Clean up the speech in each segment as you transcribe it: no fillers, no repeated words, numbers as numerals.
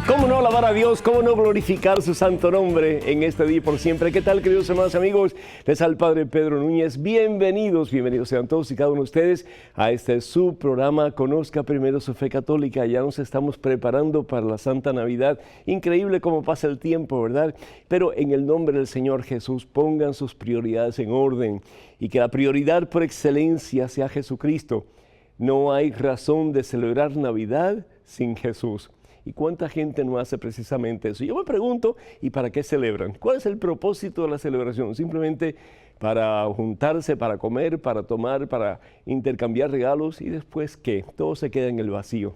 cómo no alabar a Dios, cómo no glorificar su santo nombre en este día y por siempre. ¿Qué tal, queridos hermanos y amigos? Les al Padre Pedro Núñez. Bienvenidos sean todos y cada uno de ustedes a este su programa Conozca Primero su Fe Católica. Ya nos estamos preparando para la Santa Navidad. Increíble cómo pasa el tiempo, ¿verdad? Pero en el nombre del Señor Jesús, pongan sus prioridades en orden y que la prioridad por excelencia sea Jesucristo. No hay razón de celebrar Navidad sin Jesús. ¿Y cuánta gente no hace precisamente eso? Yo me pregunto, ¿y para qué celebran? ¿Cuál es el propósito de la celebración? Simplemente para juntarse, para comer, para tomar, para intercambiar regalos y después ¿qué? Todo se queda en el vacío.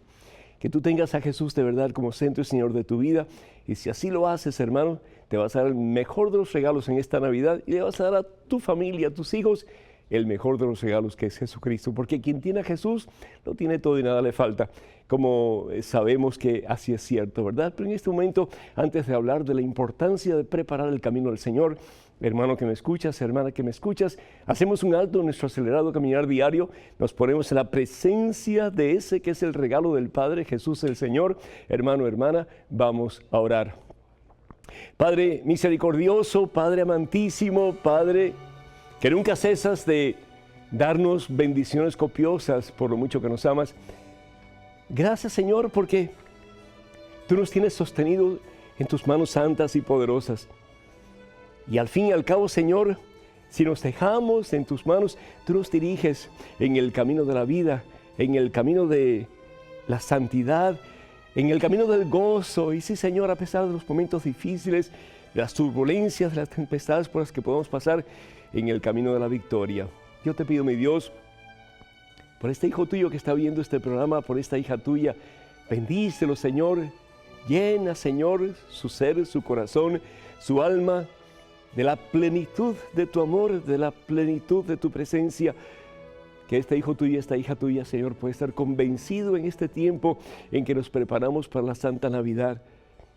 Que tú tengas a Jesús de verdad como centro y Señor de tu vida, y si así lo haces, hermano, te vas a dar el mejor de los regalos en esta Navidad y le vas a dar a tu familia, a tus hijos, el mejor de los regalos que es Jesucristo, porque quien tiene a Jesús lo tiene todo y nada le falta, como sabemos que así es cierto, ¿verdad? Pero en este momento, antes de hablar de la importancia de preparar el camino del Señor, hermano que me escuchas, hermana que me escuchas, hacemos un alto en nuestro acelerado caminar diario, nos ponemos en la presencia de ese que es el regalo del Padre, Jesús el Señor. Hermano, hermana, vamos a orar. Padre misericordioso, Padre amantísimo, Padre que nunca cesas de darnos bendiciones copiosas por lo mucho que nos amas. Gracias, Señor, porque tú nos tienes sostenido en tus manos santas y poderosas. Y al fin y al cabo, Señor, si nos dejamos en tus manos, tú nos diriges en el camino de la vida, en el camino de la santidad, en el camino del gozo. Y sí, Señor, a pesar de los momentos difíciles, de las turbulencias, de las tempestades por las que podemos pasar, en el camino de la victoria. Yo te pido, mi Dios, por este hijo tuyo que está viendo este programa, por esta hija tuya, bendícelo, Señor, llena, Señor, su ser, su corazón, su alma, de la plenitud de tu amor, de la plenitud de tu presencia, que este hijo tuyo, esta hija tuya, Señor, puede estar convencido en este tiempo en que nos preparamos para la Santa Navidad,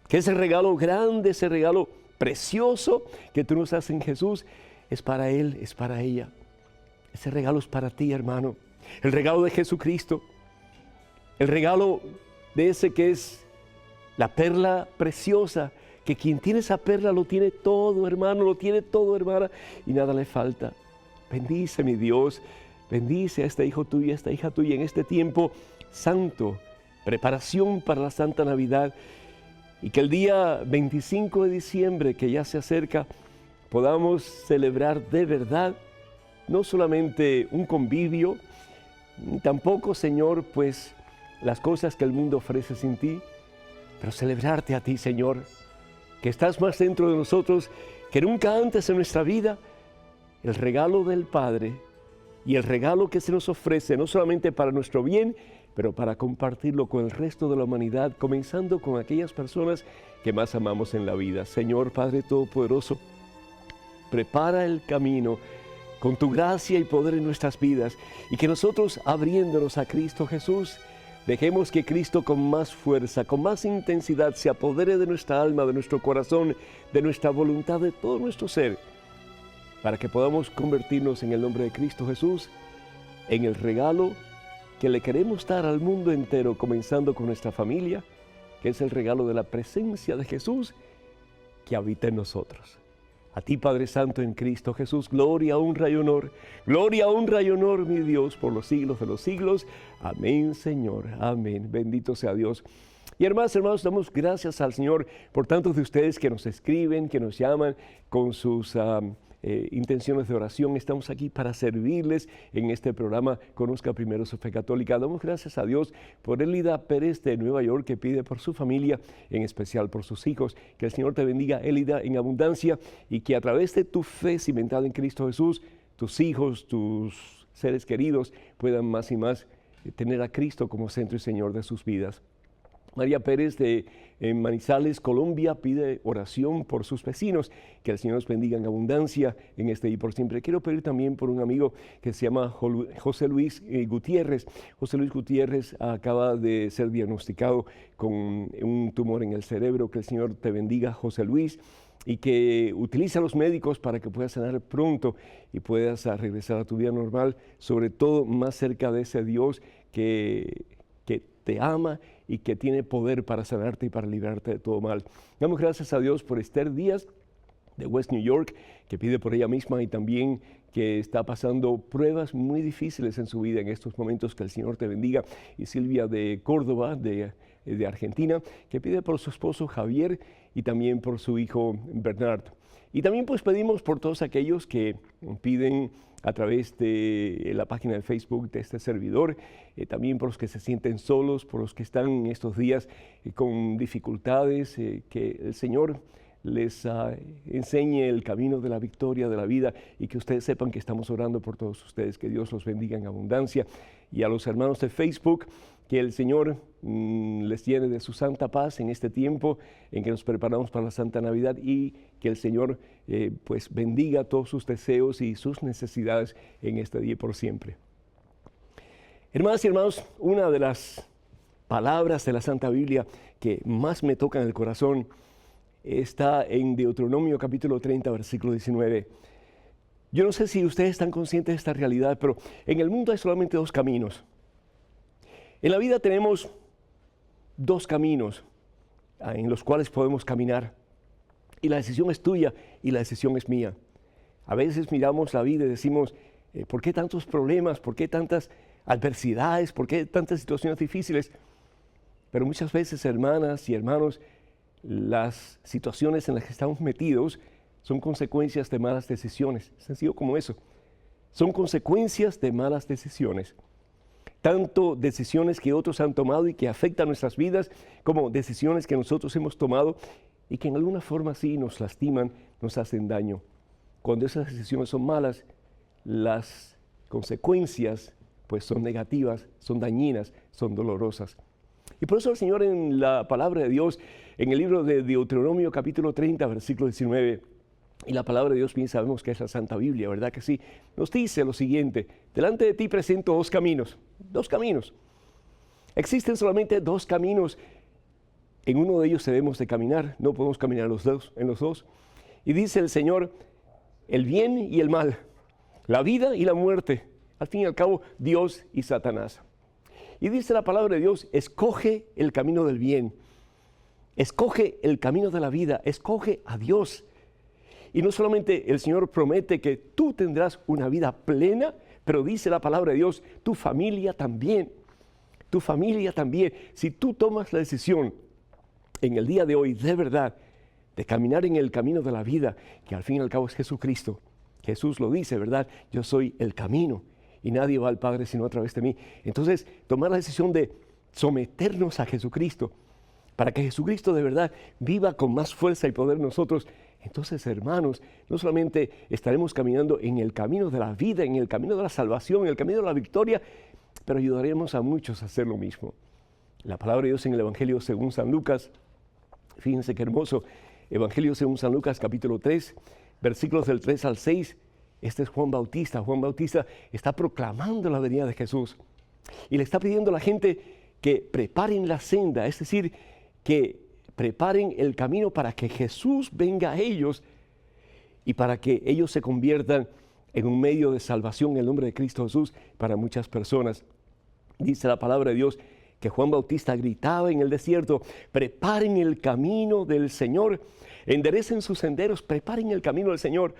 que ese regalo grande, ese regalo precioso que tú nos haces en Jesús, es para él, es para ella. Ese regalo es para ti, hermano. El regalo de Jesucristo. El regalo de ese que es la perla preciosa. Que quien tiene esa perla lo tiene todo, hermano. Lo tiene todo, hermana. Y nada le falta. Bendice, mi Dios. Bendice a este hijo tuyo, a esta hija tuya en este tiempo santo. Preparación para la Santa Navidad. Y que el día 25 de diciembre, que ya se acerca, podamos celebrar de verdad, no solamente un convivio, ni tampoco, Señor, pues las cosas que el mundo ofrece sin ti, pero celebrarte a ti, Señor, que estás más dentro de nosotros que nunca antes en nuestra vida, el regalo del Padre y el regalo que se nos ofrece, no solamente para nuestro bien, pero para compartirlo con el resto de la humanidad, comenzando con aquellas personas que más amamos en la vida. Señor Padre Todopoderoso, prepara el camino con tu gracia y poder en nuestras vidas y que nosotros, abriéndonos a Cristo Jesús, dejemos que Cristo con más fuerza, con más intensidad se apodere de nuestra alma, de nuestro corazón, de nuestra voluntad, de todo nuestro ser, para que podamos convertirnos en el nombre de Cristo Jesús en el regalo que le queremos dar al mundo entero, comenzando con nuestra familia, que es el regalo de la presencia de Jesús que habita en nosotros. A ti, Padre Santo, en Cristo Jesús, gloria, honra y honor, mi Dios, por los siglos de los siglos. Amén, Señor, amén. Bendito sea Dios. Y hermanos, damos gracias al Señor por tantos de ustedes que nos escriben, que nos llaman con sus intenciones de oración. Estamos aquí para servirles en este programa Conozca Primero su Fe Católica. Damos gracias a Dios por Elida Pérez de Nueva York, que pide por su familia, en especial por sus hijos. Que el Señor te bendiga, Elida, en abundancia, y que a través de tu fe cimentada en Cristo Jesús, tus hijos, tus seres queridos puedan más y más tener a Cristo como centro y Señor de sus vidas. María Pérez de Manizales, Colombia, pide oración por sus vecinos, que el Señor los bendiga en abundancia en este y por siempre. Quiero pedir también por un amigo que se llama José Luis Gutiérrez. José Luis Gutiérrez acaba de ser diagnosticado con un tumor en el cerebro. Que el Señor te bendiga, José Luis, y que utilice a los médicos para que puedas sanar pronto y puedas regresar a tu vida normal, sobre todo más cerca de ese Dios que te ama y que tiene poder para sanarte y para librarte de todo mal. Damos gracias a Dios por Esther Díaz de West New York, que pide por ella misma y también que está pasando pruebas muy difíciles en su vida en estos momentos. Que el Señor te bendiga. Y Silvia de Córdoba, de Argentina, que pide por su esposo Javier y también por su hijo Bernard. Y también pues pedimos por todos aquellos que piden a través de la página de Facebook de este servidor, también por los que se sienten solos, por los que están en estos días con dificultades, que el Señor les enseñe el camino de la victoria de la vida y que ustedes sepan que estamos orando por todos ustedes, que Dios los bendiga en abundancia. Y a los hermanos de Facebook, que el Señor les llene de su santa paz en este tiempo en que nos preparamos para la Santa Navidad y que el Señor pues bendiga todos sus deseos y sus necesidades en este día y por siempre. Hermanas y hermanos, una de las palabras de la Santa Biblia que más me toca en el corazón está en Deuteronomio capítulo 30, versículo 19. Yo no sé si ustedes están conscientes de esta realidad, pero en el mundo hay solamente dos caminos. En la vida tenemos dos caminos en los cuales podemos caminar. Y la decisión es tuya y la decisión es mía. A veces miramos la vida y decimos, ¿por qué tantos problemas? ¿Por qué tantas adversidades? ¿Por qué tantas situaciones difíciles? Pero muchas veces, hermanas y hermanos, las situaciones en las que estamos metidos son consecuencias de malas decisiones. Sencillo como eso. Son consecuencias de malas decisiones. Tanto decisiones que otros han tomado y que afectan nuestras vidas, como decisiones que nosotros hemos tomado y que en alguna forma sí nos lastiman, nos hacen daño. Cuando esas decisiones son malas, las consecuencias pues son negativas, son dañinas, son dolorosas. Y por eso el Señor en la palabra de Dios, en el libro de Deuteronomio capítulo 30, versículo 19, y la palabra de Dios bien sabemos que es la Santa Biblia, ¿verdad que sí? Nos dice lo siguiente: delante de ti presento dos caminos. Existen solamente dos caminos. En uno de ellos debemos de caminar, no podemos caminar en los dos. Y dice el Señor, el bien y el mal, la vida y la muerte, al fin y al cabo, Dios y Satanás. Y dice la palabra de Dios, escoge el camino del bien, escoge el camino de la vida, escoge a Dios. Y no solamente el Señor promete que tú tendrás una vida plena, pero dice la palabra de Dios, tu familia también. Tu familia también. Si tú tomas la decisión en el día de hoy, de verdad, de caminar en el camino de la vida, que al fin y al cabo es Jesucristo. Jesús lo dice, ¿verdad? Yo soy el camino y nadie va al Padre sino a través de mí. Entonces, tomar la decisión de someternos a Jesucristo, para que Jesucristo de verdad viva con más fuerza y poder en nosotros. Entonces, hermanos, no solamente estaremos caminando en el camino de la vida, en el camino de la salvación, en el camino de la victoria, pero ayudaremos a muchos a hacer lo mismo. La palabra de Dios en el Evangelio según San Lucas, fíjense qué hermoso, Evangelio según San Lucas capítulo 3, versículos del 3 al 6, este es Juan Bautista. Juan Bautista está proclamando la venida de Jesús y le está pidiendo a la gente que preparen la senda, es decir, que preparen el camino para que Jesús venga a ellos y para que ellos se conviertan en un medio de salvación en el nombre de Cristo Jesús para muchas personas. Dice la palabra de Dios que Juan Bautista gritaba en el desierto, preparen el camino del Señor, enderecen sus senderos, preparen el camino del Señor.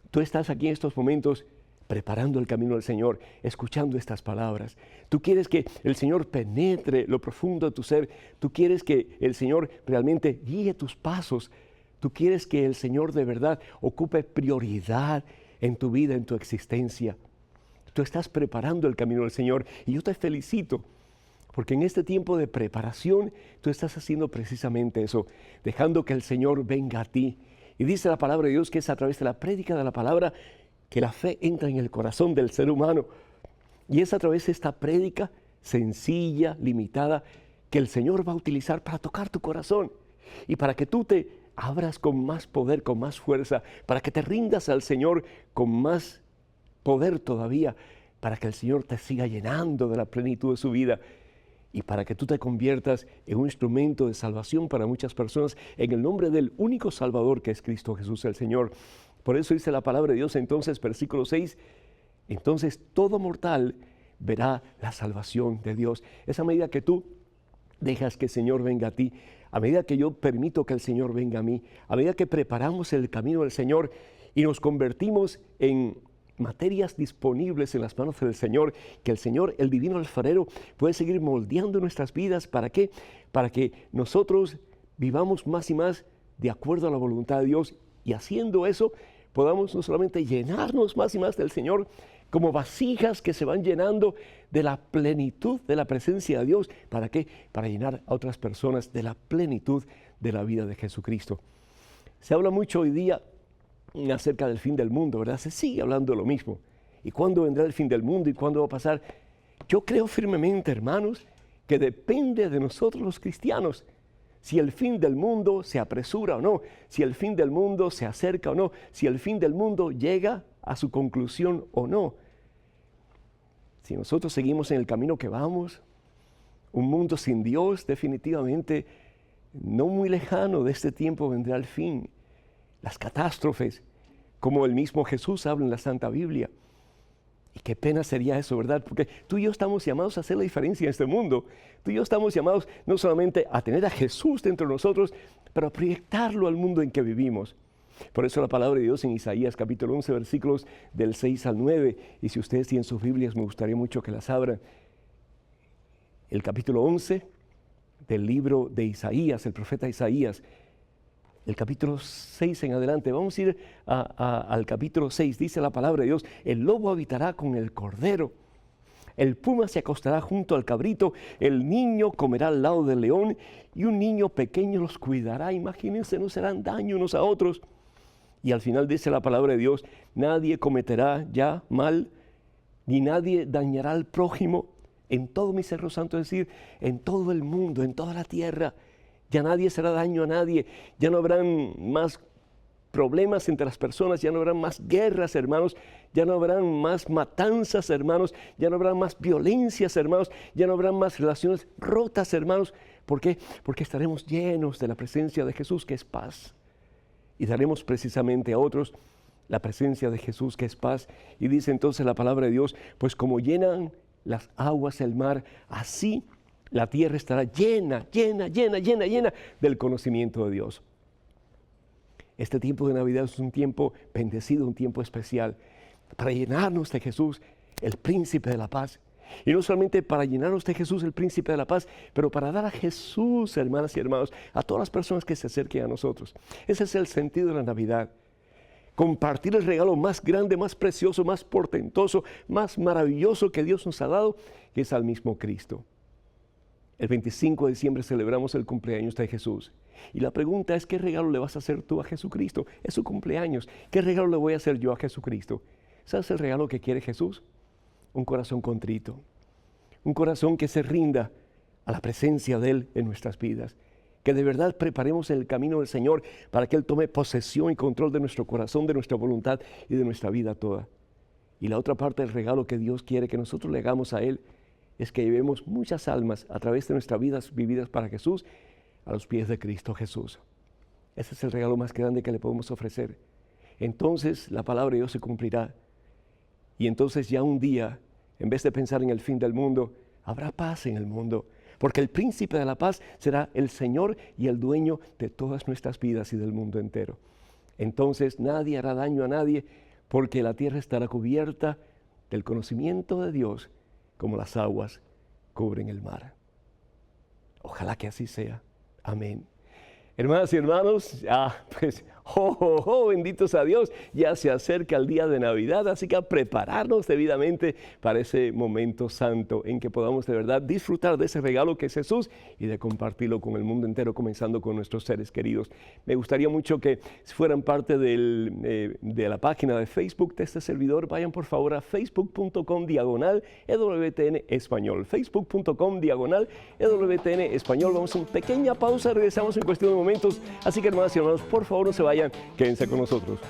Tú estás aquí en estos momentos preparando el camino del Señor, escuchando estas palabras. Tú quieres que el Señor penetre lo profundo de tu ser. Tú quieres que el Señor realmente guíe tus pasos. Tú quieres que el Señor de verdad ocupe prioridad en tu vida, en tu existencia. Tú estás preparando el camino del Señor y yo te felicito porque en este tiempo de preparación tú estás haciendo precisamente eso, dejando que el Señor venga a ti. Y dice la palabra de Dios que es a través de la prédica de la palabra que la fe entra en el corazón del ser humano. Y es a través de esta prédica sencilla, limitada, que el Señor va a utilizar para tocar tu corazón y para que tú te abras con más poder, con más fuerza, para que te rindas al Señor con más poder todavía, para que el Señor te siga llenando de la plenitud de su vida y para que tú te conviertas en un instrumento de salvación para muchas personas en el nombre del único Salvador que es Cristo Jesús el Señor. Por eso dice la palabra de Dios entonces, versículo 6, entonces todo mortal verá la salvación de Dios. Es a medida que tú dejas que el Señor venga a ti, a medida que yo permito que el Señor venga a mí, a medida que preparamos el camino del Señor y nos convertimos en materias disponibles en las manos del Señor, que el Señor, el divino alfarero, puede seguir moldeando nuestras vidas. ¿Para qué? Para que nosotros vivamos más y más de acuerdo a la voluntad de Dios, y haciendo eso podamos no solamente llenarnos más y más del Señor, como vasijas que se van llenando de la plenitud de la presencia de Dios. ¿Para qué? Para llenar a otras personas de la plenitud de la vida de Jesucristo. Se habla mucho hoy día acerca del fin del mundo, ¿verdad? Se sigue hablando de lo mismo. ¿Y cuándo vendrá el fin del mundo? ¿Y cuándo va a pasar? Yo creo firmemente, hermanos, que depende de nosotros los cristianos si el fin del mundo se apresura o no, si el fin del mundo se acerca o no, si el fin del mundo llega a su conclusión o no. Si nosotros seguimos en el camino que vamos, un mundo sin Dios, definitivamente no muy lejano de este tiempo vendrá el fin. Las catástrofes, como el mismo Jesús habla en la Santa Biblia. Y qué pena sería eso, ¿verdad? Porque tú y yo estamos llamados a hacer la diferencia en este mundo. Tú y yo estamos llamados no solamente a tener a Jesús dentro de nosotros, pero a proyectarlo al mundo en que vivimos. Por eso la palabra de Dios en Isaías capítulo 11, versículos del 6 al 9. Y si ustedes tienen sus Biblias, me gustaría mucho que las abran. El capítulo 11 del libro de Isaías, el profeta Isaías. El capítulo 6 en adelante, vamos a ir al capítulo 6, dice la palabra de Dios: el lobo habitará con el cordero, el puma se acostará junto al cabrito, el niño comerá al lado del león, y un niño pequeño los cuidará. Imagínense, no se harán daño unos a otros. Y al final dice la palabra de Dios: nadie cometerá ya mal, ni nadie dañará al prójimo en todo mi cerro santo, es decir, en todo el mundo, en toda la tierra. Ya nadie se hará daño a nadie, ya no habrán más problemas entre las personas, ya no habrán más guerras, hermanos, ya no habrán más matanzas, hermanos, ya no habrán más violencias, hermanos, ya no habrán más relaciones rotas, hermanos. ¿Por qué? Porque estaremos llenos de la presencia de Jesús, que es paz, y daremos precisamente a otros la presencia de Jesús, que es paz. Y dice entonces la palabra de Dios: pues como llenan las aguas el mar, así la tierra estará llena del conocimiento de Dios. Este tiempo de Navidad es un tiempo bendecido, un tiempo especial, para llenarnos de Jesús, el príncipe de la paz. Y no solamente para llenarnos de Jesús, el príncipe de la paz, pero para dar a Jesús, hermanas y hermanos, a todas las personas que se acerquen a nosotros. Ese es el sentido de la Navidad. Compartir el regalo más grande, más precioso, más portentoso, más maravilloso que Dios nos ha dado, que es al mismo Cristo. El 25 de diciembre celebramos el cumpleaños de Jesús. Y la pregunta es: ¿qué regalo le vas a hacer tú a Jesucristo? Es su cumpleaños. ¿Qué regalo le voy a hacer yo a Jesucristo? ¿Sabes el regalo que quiere Jesús? Un corazón contrito. Un corazón que se rinda a la presencia de Él en nuestras vidas. Que de verdad preparemos el camino del Señor para que Él tome posesión y control de nuestro corazón, de nuestra voluntad y de nuestra vida toda. Y la otra parte del regalo que Dios quiere que nosotros le hagamos a Él es que llevemos muchas almas a través de nuestras vidas vividas para Jesús a los pies de Cristo Jesús. Ese es el regalo más grande que le podemos ofrecer. Entonces la palabra de Dios se cumplirá. Y entonces ya un día, en vez de pensar en el fin del mundo, habrá paz en el mundo. Porque el príncipe de la paz será el Señor y el dueño de todas nuestras vidas y del mundo entero. Entonces nadie hará daño a nadie, porque la tierra estará cubierta del conocimiento de Dios, como las aguas cubren el mar. Ojalá que así sea. Amén. Hermanas y hermanos, benditos a Dios, ya se acerca el día de Navidad, así que a prepararnos debidamente para ese momento santo en que podamos de verdad disfrutar de ese regalo que es Jesús y de compartirlo con el mundo entero, comenzando con nuestros seres queridos. Me gustaría mucho que fueran parte de la página de Facebook de este servidor. Vayan por favor a facebook.com/EWTN Español, facebook.com/EWTN Español. Vamos a una pequeña pausa, regresamos en cuestión de momentos. Así que hermanas y hermanos, por favor no se vayan, quédense con nosotros.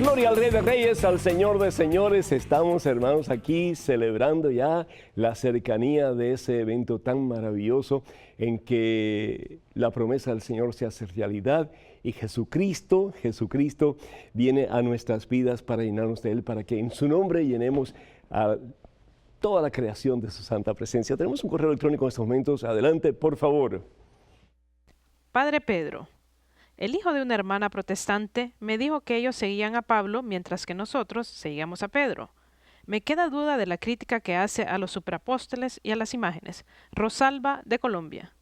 Gloria al Rey de Reyes, al Señor de Señores. Estamos, hermanos, aquí celebrando ya la cercanía de ese evento tan maravilloso en que la promesa del Señor se hace realidad y Jesucristo viene a nuestras vidas para llenarnos de Él, para que en su nombre llenemos a toda la creación de su santa presencia. Tenemos un correo electrónico en estos momentos. Adelante, por favor. Padre Pedro, el hijo de una hermana protestante me dijo que ellos seguían a Pablo mientras que nosotros seguíamos a Pedro. Me queda duda de la crítica que hace a los superapóstoles y a las imágenes. Rosalba, de Colombia.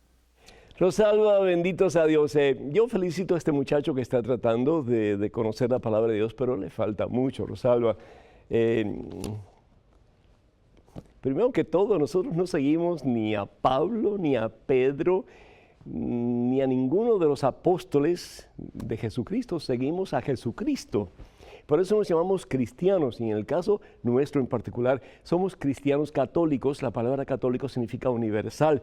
Rosalba, benditos a Dios. Yo felicito a este muchacho que está tratando de conocer la palabra de Dios, pero le falta mucho, Rosalba. Primero que todo, nosotros no seguimos ni a Pablo, ni a Pedro, ni a ninguno de los apóstoles de Jesucristo. Seguimos a Jesucristo. Por eso nos llamamos cristianos, y en el caso nuestro en particular, somos cristianos católicos. La palabra católico significa universal.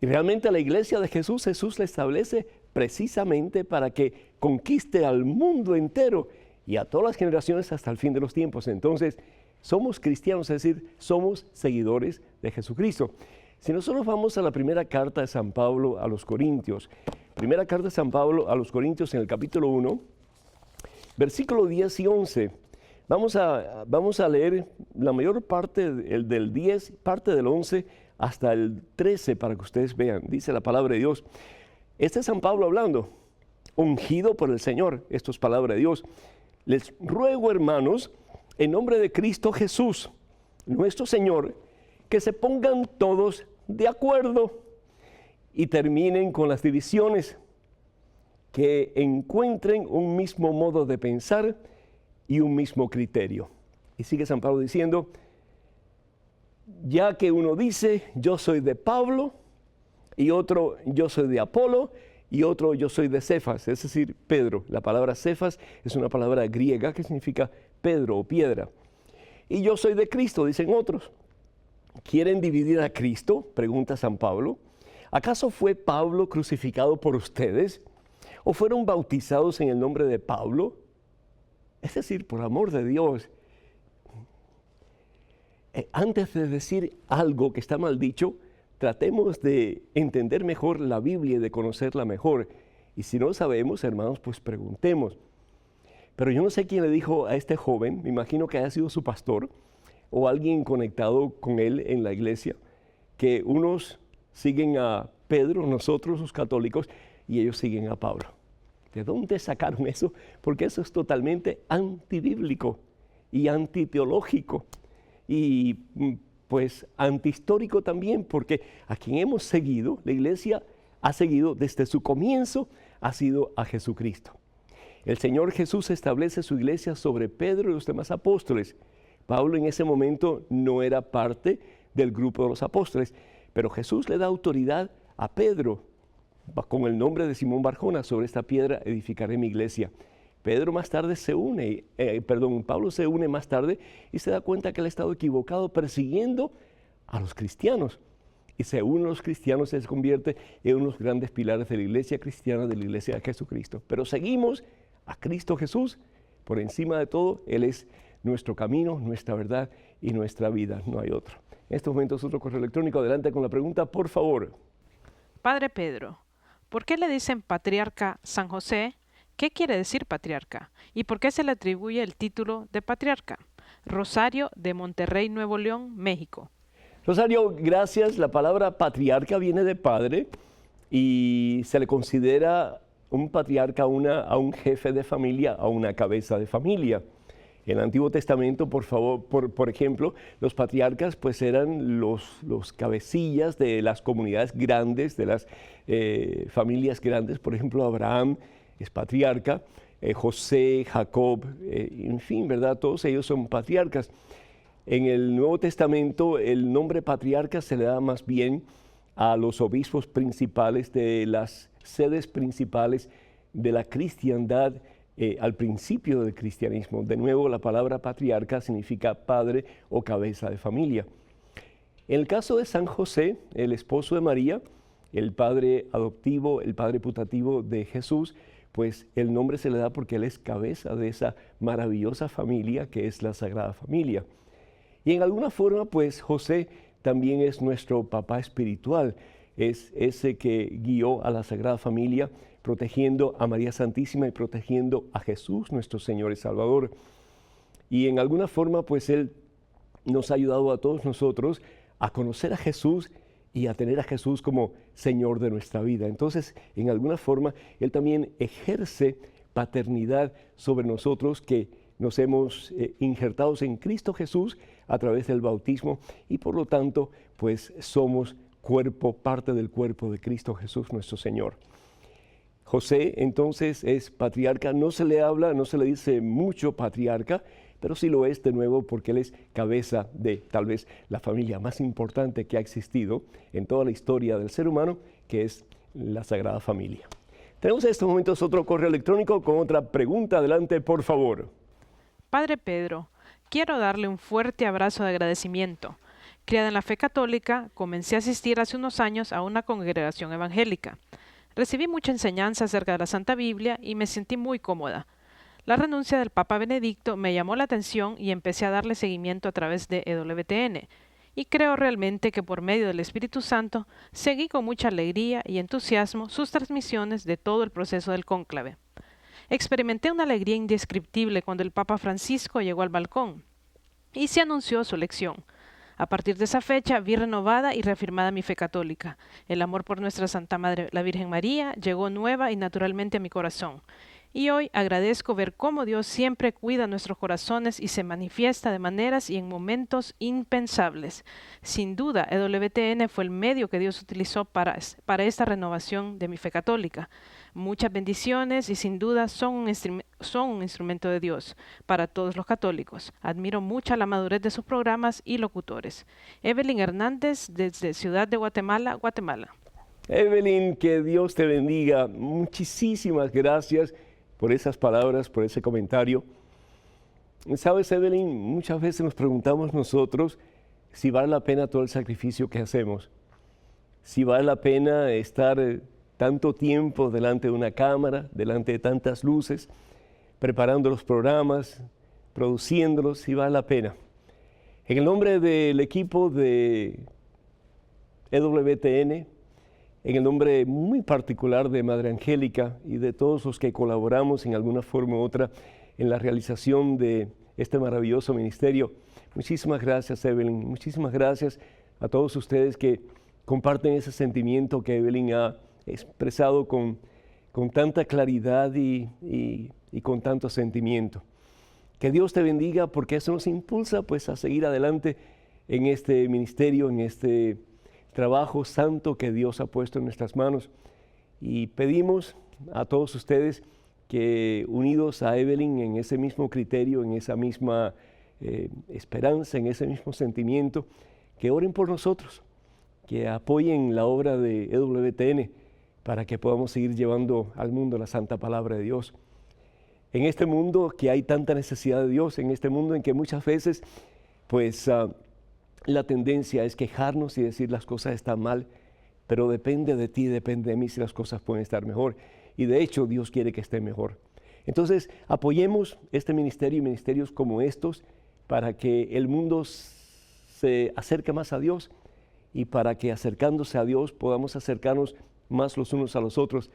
Y realmente la iglesia de Jesús la establece precisamente para que conquiste al mundo entero y a todas las generaciones hasta el fin de los tiempos. Entonces, somos cristianos, es decir, somos seguidores de Jesucristo. Si nosotros vamos a la primera carta de San Pablo a los Corintios, primera carta de San Pablo a los Corintios en el capítulo 1, versículo 10 y 11, vamos a leer la mayor parte del 10, parte del 11 hasta el 13 para que ustedes vean. Dice la palabra de Dios. Este es San Pablo hablando, ungido por el Señor. Esto es palabra de Dios. Les ruego, hermanos, en nombre de Cristo Jesús, nuestro Señor, que se pongan todos de acuerdo y terminen con las divisiones, que encuentren un mismo modo de pensar y un mismo criterio. Y sigue San Pablo diciendo, ya que uno dice, yo soy de Pablo, y otro, yo soy de Apolo, y otro, yo soy de Cefas, es decir, Pedro. La palabra Cefas es una palabra griega que significa Pedro o piedra. Y yo soy de Cristo, dicen otros. ¿Quieren dividir a Cristo?, pregunta San Pablo. ¿Acaso fue Pablo crucificado por ustedes? ¿O fueron bautizados en el nombre de Pablo? Es decir, por amor de Dios, antes de decir algo que está mal dicho, tratemos de entender mejor la Biblia y de conocerla mejor. Y si no sabemos, hermanos, pues preguntemos. Pero yo no sé quién le dijo a este joven, me imagino que haya sido su pastor, o alguien conectado con él en la iglesia, que unos siguen a Pedro, nosotros los católicos, y ellos siguen a Pablo. ¿De dónde sacaron eso? Porque eso es totalmente antibíblico y antiteológico y pues antihistórico también, porque a quien hemos seguido, la iglesia ha seguido desde su comienzo, ha sido a Jesucristo. El Señor Jesús establece su iglesia sobre Pedro y los demás apóstoles. Pablo en ese momento no era parte del grupo de los apóstoles, pero Jesús le da autoridad a Pedro con el nombre de Simón Barjona. Sobre esta piedra edificaré mi iglesia. Pedro más tarde Pablo se une más tarde y se da cuenta que él ha estado equivocado persiguiendo a los cristianos. Y se une a los cristianos y se convierte en uno de los grandes pilares de la iglesia cristiana, de la iglesia de Jesucristo. Pero seguimos a Cristo Jesús por encima de todo. Él es nuestro camino, nuestra verdad y nuestra vida. No hay otro. En estos momentos otro correo electrónico. Adelante con la pregunta, por favor. Padre Pedro, ¿por qué le dicen patriarca San José? ¿Qué quiere decir patriarca? ¿Y por qué se le atribuye el título de patriarca? Rosario, de Monterrey, Nuevo León, México. Rosario, gracias. La palabra patriarca viene de padre y se le considera un patriarca a un jefe de familia, a una cabeza de familia. En el Antiguo Testamento, por ejemplo, los patriarcas pues eran los cabecillas de las comunidades grandes, de las familias grandes. Por ejemplo, Abraham es patriarca, José, Jacob, en fin, ¿verdad? Todos ellos son patriarcas. En el Nuevo Testamento el nombre patriarca se le da más bien a los obispos principales de las sedes principales de la cristiandad al principio del cristianismo. De nuevo, la palabra patriarca significa padre o cabeza de familia. En el caso de San José, el esposo de María, el padre adoptivo, el padre putativo de Jesús, pues el nombre se le da porque Él es cabeza de esa maravillosa familia que es la Sagrada Familia. Y en alguna forma, pues José también es nuestro papá espiritual, es ese que guió a la Sagrada Familia, protegiendo a María Santísima y protegiendo a Jesús, nuestro Señor y Salvador. Y en alguna forma, pues Él nos ha ayudado a todos nosotros a conocer a Jesús y a tener a Jesús como Señor de nuestra vida. Entonces, en alguna forma, Él también ejerce paternidad sobre nosotros que nos hemos injertados en Cristo Jesús a través del bautismo y por lo tanto, pues somos parte del cuerpo de Cristo Jesús, nuestro Señor. José, entonces, es patriarca. No se le dice mucho patriarca, pero sí lo es de nuevo porque él es cabeza de tal vez la familia más importante que ha existido en toda la historia del ser humano, que es la Sagrada Familia. Tenemos en estos momentos otro correo electrónico con otra pregunta. Adelante, por favor. Padre Pedro, quiero darle un fuerte abrazo de agradecimiento. Criada en la fe católica, comencé a asistir hace unos años a una congregación evangélica. Recibí mucha enseñanza acerca de la Santa Biblia y me sentí muy cómoda. La renuncia del Papa Benedicto me llamó la atención y empecé a darle seguimiento a través de EWTN. Y creo realmente que por medio del Espíritu Santo seguí con mucha alegría y entusiasmo sus transmisiones de todo el proceso del cónclave. Experimenté una alegría indescriptible cuando el Papa Francisco llegó al balcón y se anunció su elección. A partir de esa fecha vi renovada y reafirmada mi fe católica. El amor por nuestra Santa Madre, la Virgen María, llegó nueva y naturalmente a mi corazón. Y hoy agradezco ver cómo Dios siempre cuida nuestros corazones y se manifiesta de maneras y en momentos impensables. Sin duda, EWTN fue el medio que Dios utilizó para esta renovación de mi fe católica. Muchas bendiciones y sin duda son un instrumento de Dios para todos los católicos. Admiro mucho la madurez de sus programas y locutores. Evelyn Hernández, desde Ciudad de Guatemala, Guatemala. Evelyn, que Dios te bendiga. Muchísimas gracias por esas palabras, por ese comentario. Sabes, Evelyn, muchas veces nos preguntamos nosotros si vale la pena todo el sacrificio que hacemos, si vale la pena estar tanto tiempo delante de una cámara, delante de tantas luces, preparando los programas, produciéndolos, si vale la pena. En el nombre del equipo de EWTN, en el nombre muy particular de Madre Angélica y de todos los que colaboramos en alguna forma u otra en la realización de este maravilloso ministerio, muchísimas gracias, Evelyn. Muchísimas gracias a todos ustedes que comparten ese sentimiento que Evelyn ha expresado con tanta claridad y con tanto sentimiento. Que Dios te bendiga porque eso nos impulsa pues a seguir adelante en este ministerio, en este trabajo santo que Dios ha puesto en nuestras manos. Y pedimos a todos ustedes que unidos a Evelyn en ese mismo criterio, en esa misma esperanza, en ese mismo sentimiento, que oren por nosotros, que apoyen la obra de EWTN para que podamos seguir llevando al mundo la santa palabra de Dios. En este mundo que hay tanta necesidad de Dios, en este mundo en que muchas veces pues la tendencia es quejarnos y decir las cosas están mal, pero depende de ti, depende de mí si las cosas pueden estar mejor. Y de hecho Dios quiere que esté mejor. Entonces apoyemos este ministerio y ministerios como estos para que el mundo se acerque más a Dios y para que acercándose a Dios podamos acercarnos más los unos a los otros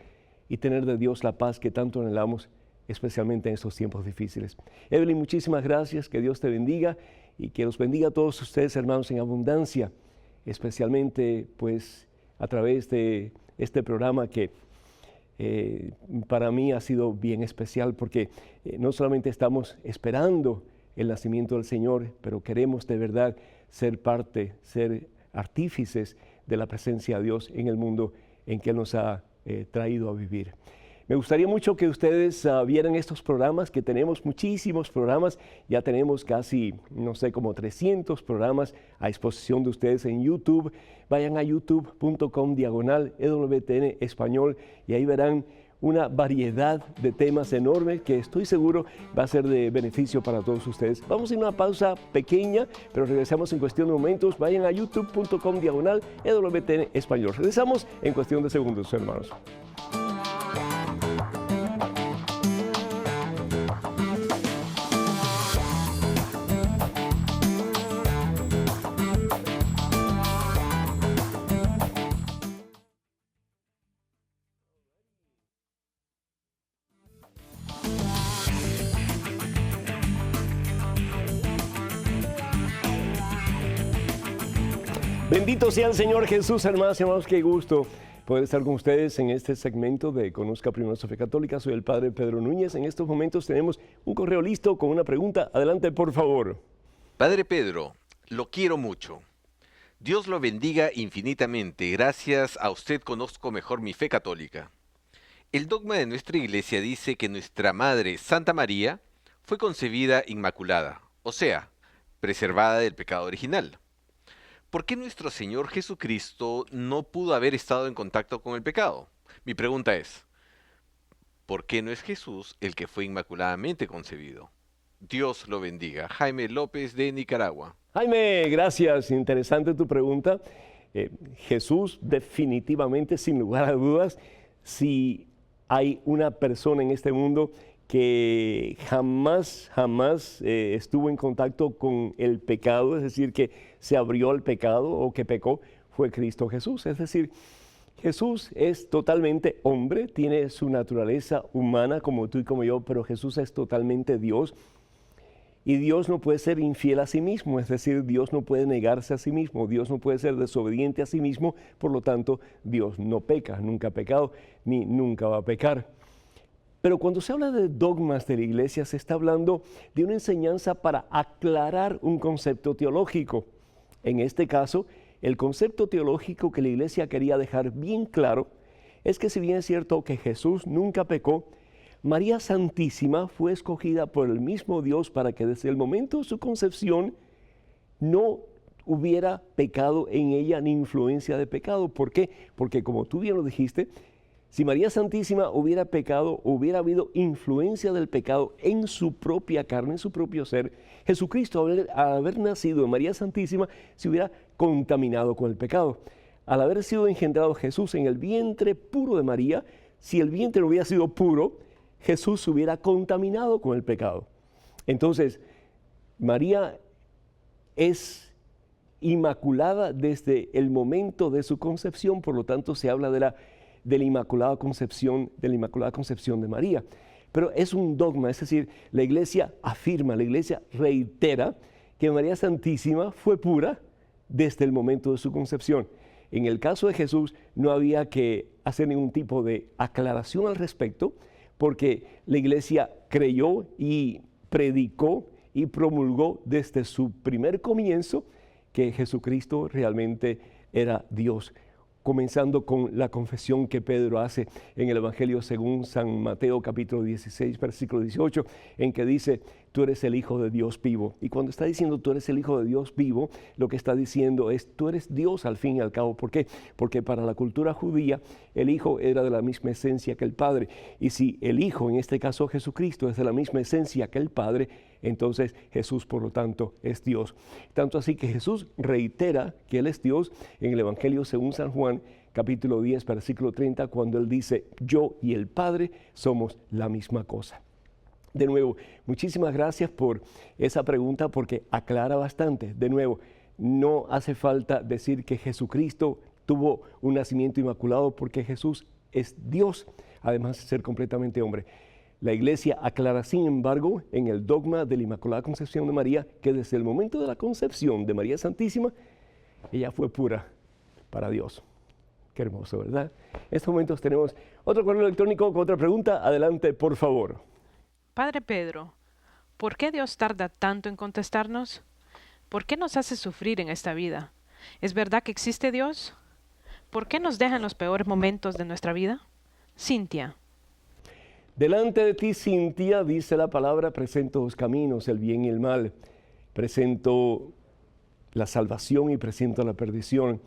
y tener de Dios la paz que tanto anhelamos, especialmente en estos tiempos difíciles. Evelyn, muchísimas gracias, que Dios te bendiga y que los bendiga a todos ustedes, hermanos, en abundancia, especialmente pues a través de este programa que para mí ha sido bien especial porque no solamente estamos esperando el nacimiento del Señor, pero queremos de verdad ser parte, ser artífices de la presencia de Dios en el mundo en que Él nos ha traído a vivir. Me gustaría mucho que ustedes vieran estos programas, que tenemos muchísimos programas, ya tenemos casi, no sé, como 300 programas a disposición de ustedes en YouTube. Vayan a youtube.com/EWTN Español y ahí verán una variedad de temas enormes que estoy seguro va a ser de beneficio para todos ustedes. Vamos a ir a una pausa pequeña, pero regresamos en cuestión de momentos. Vayan a youtube.com/EWTN Español. Regresamos en cuestión de segundos, hermanos. Bendito sea el Señor Jesús, hermanas y hermanos, qué gusto poder estar con ustedes en este segmento de Conozca Primero su Fe Católica. Soy el Padre Pedro Núñez. En estos momentos tenemos un correo listo con una pregunta. Adelante, por favor. Padre Pedro, lo quiero mucho. Dios lo bendiga infinitamente. Gracias a usted conozco mejor mi fe católica. El dogma de nuestra iglesia dice que nuestra Madre, Santa María, fue concebida inmaculada, o sea, preservada del pecado original. ¿Por qué nuestro Señor Jesucristo no pudo haber estado en contacto con el pecado? Mi pregunta es, ¿por qué no es Jesús el que fue inmaculadamente concebido? Dios lo bendiga. Jaime López de Nicaragua. Jaime, gracias. Interesante tu pregunta. Jesús definitivamente, sin lugar a dudas, si hay una persona en este mundo que jamás estuvo en contacto con el pecado, es decir, que se abrió al pecado o que pecó, fue Cristo Jesús. Es decir, Jesús es totalmente hombre, tiene su naturaleza humana como tú y como yo, pero Jesús es totalmente Dios. Y Dios no puede ser infiel a sí mismo, es decir, Dios no puede negarse a sí mismo, Dios no puede ser desobediente a sí mismo, por lo tanto, Dios no peca, nunca ha pecado, ni nunca va a pecar. Pero cuando se habla de dogmas de la iglesia, se está hablando de una enseñanza para aclarar un concepto teológico. En este caso, el concepto teológico que la iglesia quería dejar bien claro es que si bien es cierto que Jesús nunca pecó, María Santísima fue escogida por el mismo Dios para que desde el momento de su concepción no hubiera pecado en ella ni influencia de pecado. ¿Por qué? Porque como tú bien lo dijiste, si María Santísima hubiera pecado, hubiera habido influencia del pecado en su propia carne, en su propio ser, Jesucristo, al haber nacido en María Santísima, se hubiera contaminado con el pecado. Al haber sido engendrado Jesús en el vientre puro de María, si el vientre hubiera sido puro, Jesús se hubiera contaminado con el pecado. Entonces, María es inmaculada desde el momento de su concepción, por lo tanto se habla de la Inmaculada Concepción, de María. Pero es un dogma, es decir, la iglesia afirma, la iglesia reitera que María Santísima fue pura desde el momento de su concepción. En el caso de Jesús no había que hacer ningún tipo de aclaración al respecto, porque la iglesia creyó y predicó y promulgó desde su primer comienzo que Jesucristo realmente era Dios. Comenzando con la confesión que Pedro hace en el Evangelio según San Mateo capítulo 16, versículo 18, en que dice, tú eres el Hijo de Dios vivo. Y cuando está diciendo tú eres el Hijo de Dios vivo, lo que está diciendo es tú eres Dios al fin y al cabo. ¿Por qué? Porque para la cultura judía el Hijo era de la misma esencia que el Padre. Y si el Hijo, en este caso Jesucristo, es de la misma esencia que el Padre, entonces Jesús, por lo tanto, es Dios. Tanto así que Jesús reitera que Él es Dios en el Evangelio según San Juan, capítulo 10, versículo 30, cuando Él dice, yo y el Padre somos la misma cosa. De nuevo, muchísimas gracias por esa pregunta porque aclara bastante. De nuevo, no hace falta decir que Jesucristo tuvo un nacimiento inmaculado porque Jesús es Dios, además de ser completamente hombre. La iglesia aclara, sin embargo, en el dogma de la Inmaculada Concepción de María, que desde el momento de la concepción de María Santísima, ella fue pura para Dios. Qué hermoso, ¿verdad? En estos momentos tenemos otro correo electrónico con otra pregunta. Adelante, por favor. Padre Pedro, ¿por qué Dios tarda tanto en contestarnos? ¿Por qué nos hace sufrir en esta vida? ¿Es verdad que existe Dios? ¿Por qué nos deja en los peores momentos de nuestra vida? Cintia. Delante de ti, Cintia, dice la palabra, presento dos caminos, el bien y el mal. Presento la salvación y presento la perdición.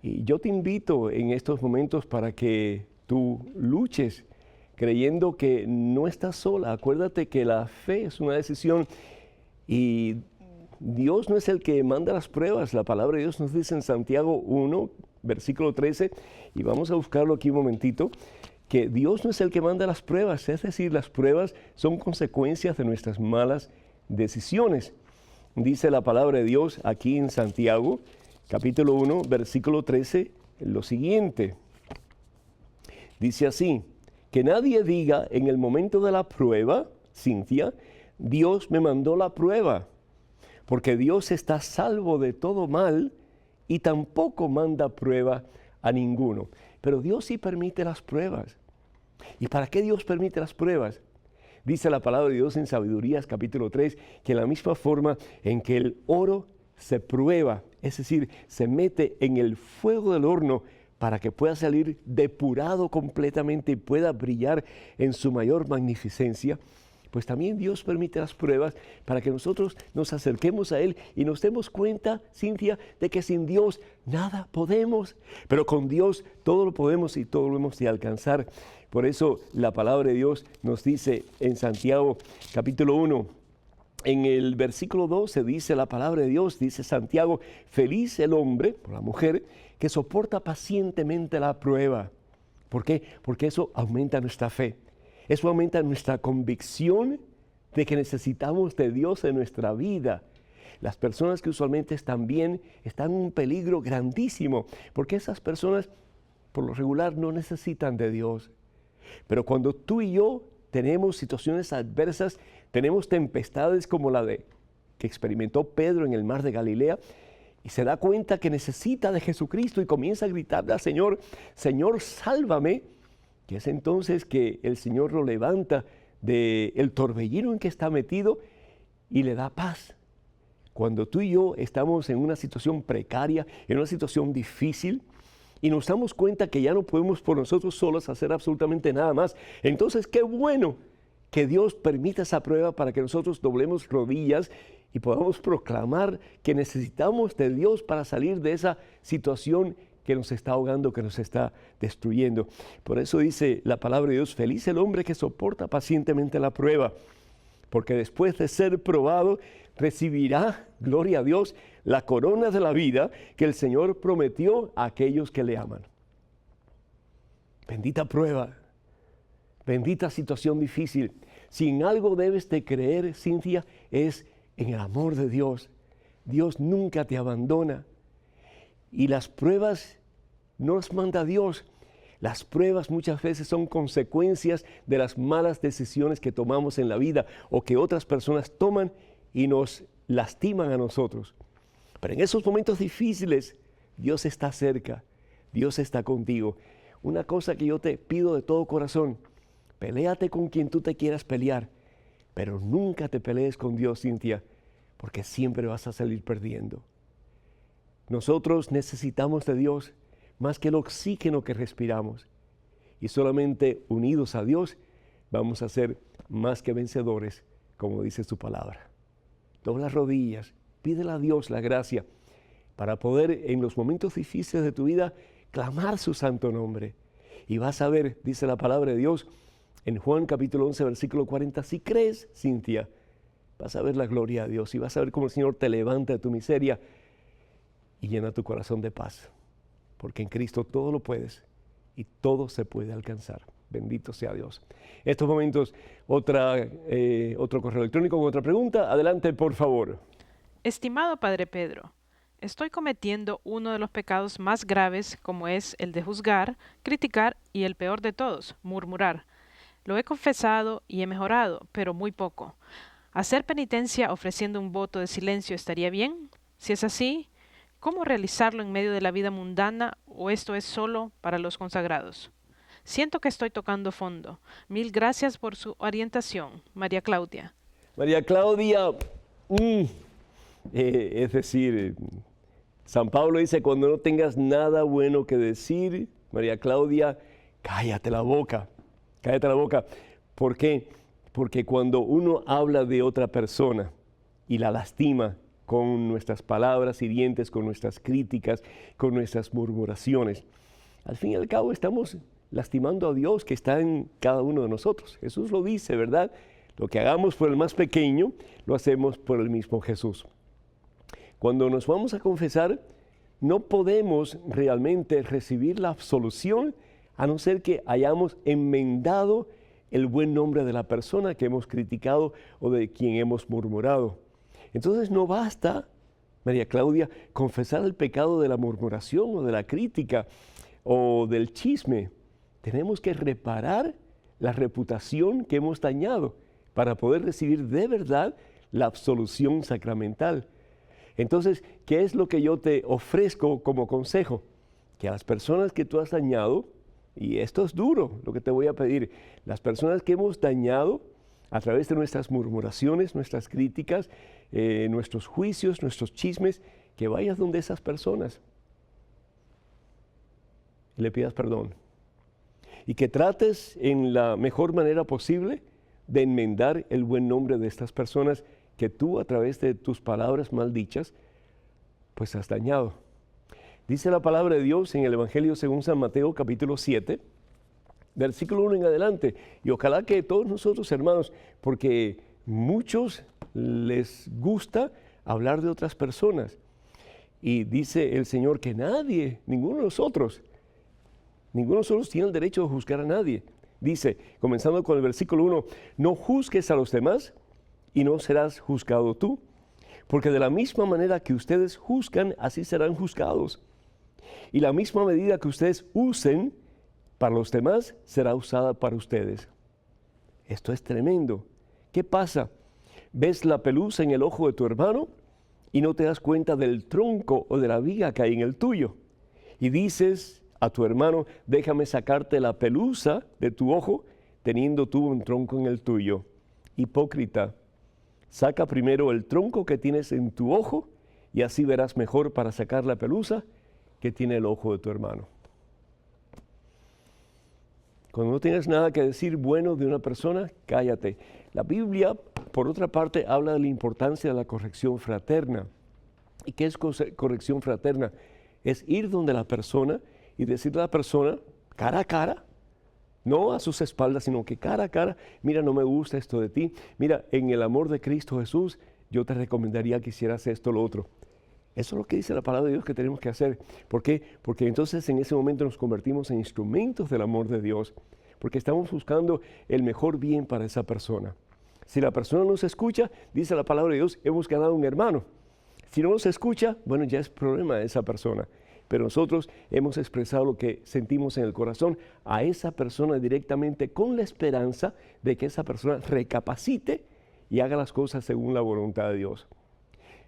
Y yo te invito en estos momentos para que tú luches creyendo que no estás sola. Acuérdate que la fe es una decisión y Dios no es el que manda las pruebas. La palabra de Dios nos dice en Santiago 1, versículo 13, y vamos a buscarlo aquí un momentito, que Dios no es el que manda las pruebas, es decir, las pruebas son consecuencias de nuestras malas decisiones. Dice la palabra de Dios aquí en Santiago, capítulo 1, versículo 13, lo siguiente. Dice así, que nadie diga en el momento de la prueba, Cintia, Dios me mandó la prueba, porque Dios está salvo de todo mal y tampoco manda prueba a ninguno. Pero Dios sí permite las pruebas. ¿Y para qué Dios permite las pruebas? Dice la palabra de Dios en Sabidurías capítulo 3, que en la misma forma en que el oro se prueba, es decir, se mete en el fuego del horno para que pueda salir depurado completamente y pueda brillar en su mayor magnificencia, pues también Dios permite las pruebas para que nosotros nos acerquemos a Él y nos demos cuenta, Cintia, de que sin Dios nada podemos, pero con Dios todo lo podemos y todo lo hemos de alcanzar. Por eso la palabra de Dios nos dice en Santiago capítulo 1, en el versículo 12 dice la palabra de Dios, dice Santiago, feliz el hombre, o la mujer, que soporta pacientemente la prueba. ¿Por qué? Porque eso aumenta nuestra fe. Eso aumenta nuestra convicción de que necesitamos de Dios en nuestra vida. Las personas que usualmente están bien están en un peligro grandísimo, porque esas personas por lo regular no necesitan de Dios. Pero cuando tú y yo tenemos situaciones adversas, tenemos tempestades como la que experimentó Pedro en el mar de Galilea, y se da cuenta que necesita de Jesucristo y comienza a gritarle al Señor, Señor, sálvame, que es entonces que el Señor lo levanta del torbellino en que está metido y le da paz. Cuando tú y yo estamos en una situación precaria, en una situación difícil, y nos damos cuenta que ya no podemos por nosotros solos hacer absolutamente nada más, entonces qué bueno que Dios permita esa prueba para que nosotros doblemos rodillas y podamos proclamar que necesitamos de Dios para salir de esa situación que nos está ahogando, que nos está destruyendo. Por eso dice la palabra de Dios, feliz el hombre que soporta pacientemente la prueba, porque después de ser probado, recibirá, gloria a Dios, la corona de la vida que el Señor prometió a aquellos que le aman. Bendita prueba, bendita situación difícil. Si en algo debes de creer, Cintia, es en el amor de Dios. Dios nunca te abandona. Y las pruebas no las manda Dios. Las pruebas muchas veces son consecuencias de las malas decisiones que tomamos en la vida o que otras personas toman y nos lastiman a nosotros. Pero en esos momentos difíciles, Dios está cerca, Dios está contigo. Una cosa que yo te pido de todo corazón, peléate con quien tú te quieras pelear, pero nunca te pelees con Dios, Cintia, porque siempre vas a salir perdiendo. Nosotros necesitamos de Dios más que el oxígeno que respiramos. Y solamente unidos a Dios vamos a ser más que vencedores, como dice su palabra. Dobla las rodillas, pídele a Dios la gracia para poder en los momentos difíciles de tu vida clamar su santo nombre. Y vas a ver, dice la palabra de Dios en Juan capítulo 11, versículo 40, si crees, Cintia, vas a ver la gloria de Dios y vas a ver cómo el Señor te levanta de tu miseria y llena tu corazón de paz. Porque en Cristo todo lo puedes y todo se puede alcanzar. Bendito sea Dios. En estos momentos, otro correo electrónico con otra pregunta. Adelante, por favor. Estimado Padre Pedro, estoy cometiendo uno de los pecados más graves, como es el de juzgar, criticar y el peor de todos, murmurar. Lo he confesado y he mejorado, pero muy poco. ¿Hacer penitencia ofreciendo un voto de silencio estaría bien? Si es así, ¿cómo realizarlo en medio de la vida mundana o esto es solo para los consagrados? Siento que estoy tocando fondo. Mil gracias por su orientación. María Claudia. María Claudia, es decir, San Pablo dice, cuando no tengas nada bueno que decir, María Claudia, cállate la boca. Cállate la boca. ¿Por qué? Porque cuando uno habla de otra persona y la lastima con nuestras palabras hirientes, con nuestras críticas, con nuestras murmuraciones, al fin y al cabo estamos lastimando a Dios que está en cada uno de nosotros. Jesús lo dice, ¿verdad? Lo que hagamos por el más pequeño, lo hacemos por el mismo Jesús. Cuando nos vamos a confesar, no podemos realmente recibir la absolución a no ser que hayamos enmendado el buen nombre de la persona que hemos criticado o de quien hemos murmurado. Entonces no basta, María Claudia, confesar el pecado de la murmuración o de la crítica o del chisme. Tenemos que reparar la reputación que hemos dañado para poder recibir de verdad la absolución sacramental. Entonces, ¿qué es lo que yo te ofrezco como consejo? Que a las personas que tú has dañado, y esto es duro lo que te voy a pedir, las personas que hemos dañado a través de nuestras murmuraciones, nuestras críticas, nuestros juicios, nuestros chismes, que vayas donde esas personas y le pidas perdón. Y que trates en la mejor manera posible de enmendar el buen nombre de estas personas que tú a través de tus palabras maldichas, pues has dañado. Dice la palabra de Dios en el Evangelio según San Mateo capítulo 7, versículo 1 en adelante. Y ojalá que todos nosotros, hermanos, porque muchos les gusta hablar de otras personas. Y dice el Señor que nadie, ninguno de nosotros tiene el derecho de juzgar a nadie. Dice, comenzando con el versículo 1, no juzgues a los demás y no serás juzgado tú, porque de la misma manera que ustedes juzgan, así serán juzgados. Y la misma medida que ustedes usen para los demás, será usada para ustedes. Esto es tremendo. ¿Qué pasa? ¿Ves la pelusa en el ojo de tu hermano y no te das cuenta del tronco o de la viga que hay en el tuyo? Y dices a tu hermano, déjame sacarte la pelusa de tu ojo, teniendo tú un tronco en el tuyo. Hipócrita, saca primero el tronco que tienes en tu ojo y así verás mejor para sacar la pelusa que tiene el ojo de tu hermano. Cuando no tienes nada que decir bueno de una persona, cállate. La Biblia, por otra parte, habla de la importancia de la corrección fraterna. ¿Y qué es corrección fraterna? Es ir donde la persona y decirle a la persona, cara a cara, no a sus espaldas, sino que cara a cara, mira, no me gusta esto de ti, mira, en el amor de Cristo Jesús, yo te recomendaría que hicieras esto o lo otro. Eso es lo que dice la palabra de Dios que tenemos que hacer. ¿Por qué? Porque entonces en ese momento nos convertimos en instrumentos del amor de Dios, porque estamos buscando el mejor bien para esa persona. Si la persona nos escucha, dice la palabra de Dios, hemos ganado un hermano. Si no nos escucha, bueno, ya es problema de esa persona. Pero nosotros hemos expresado lo que sentimos en el corazón a esa persona directamente con la esperanza de que esa persona recapacite y haga las cosas según la voluntad de Dios.